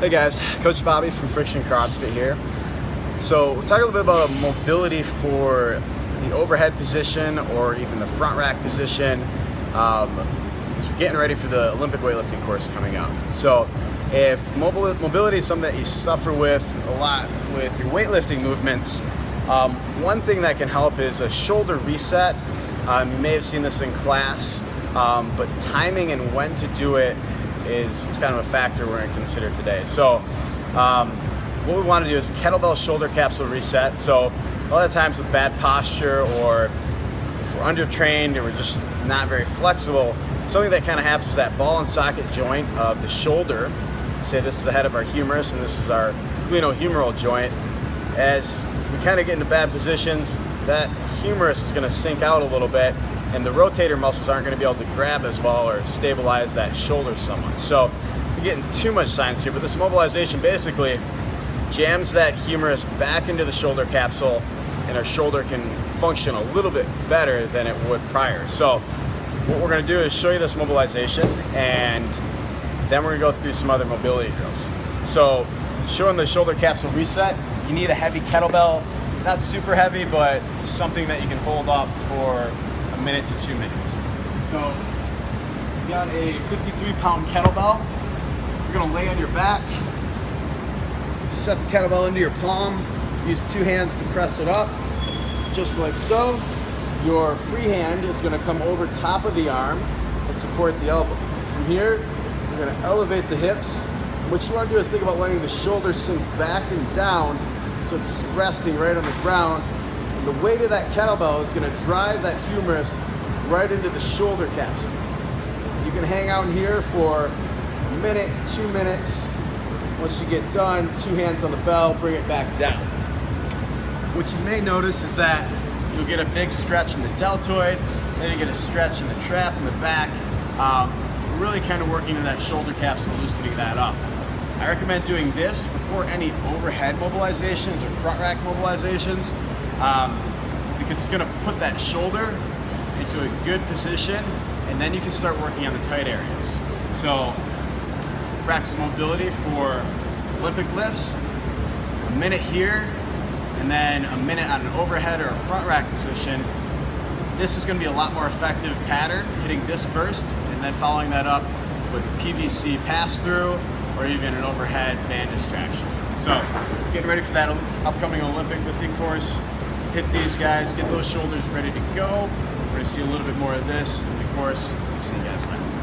Hey guys, Coach Bobby from Friction CrossFit here. So we'll talk a little bit about mobility for the overhead position or even the front rack position, because we're getting ready for the Olympic weightlifting course coming up. So if mobility is something that you suffer with a lot with your weightlifting movements, one thing that can help is a shoulder reset. You may have seen this in class, but timing and when to do it is kind of a factor we're going to consider today. So what we want to do is kettlebell shoulder capsule reset. So a lot of times with bad posture, or if we're undertrained or we're just not very flexible, something that kind of happens is that ball and socket joint of the shoulder, say this is the head of our humerus and this is our glenohumeral joint, as we kind of get into bad positions, that humerus is going to sink out a little bit and the rotator muscles aren't going to be able to grab as well or stabilize that shoulder so much. So you're getting too much science here, but this mobilization basically jams that humerus back into the shoulder capsule and our shoulder can function a little bit better than it would prior. So what we're going to do is show you this mobilization, and then we're going to go through some other mobility drills. So showing the shoulder capsule reset, you need a heavy kettlebell, not super heavy, but something that you can hold up for a minute to 2 minutes. So you got a 53-pound kettlebell. You're going to lay on your back, set the kettlebell into your palm, use two hands to press it up, just like so. Your free hand is going to come over top of the arm and support the elbow. From here, you're going to elevate the hips. What you want to do is think about letting the shoulder sink back and down so it's resting right on the ground. And the weight of that kettlebell is going to drive that humerus right into the shoulder capsule. You can hang out in here for a minute, 2 minutes. Once you get done, two hands on the bell, bring it back down. What you may notice is that you'll get a big stretch in the deltoid, then you get a stretch in the trap in the back. We're really kind of working in that shoulder capsule, loosening that up. I recommend doing this before any overhead mobilizations or front rack mobilizations, because it's going to put that shoulder into a good position, and then you can start working on the tight areas. So practice mobility for Olympic lifts, a minute here, and then a minute on an overhead or a front rack position. This is going to be a lot more effective pattern, hitting this first, and then following that up with a PVC pass-through, or even an overhead band distraction. So getting ready for that upcoming Olympic lifting course. Hit these guys, get those shoulders ready to go. We're gonna see a little bit more of this in the course. See you guys then.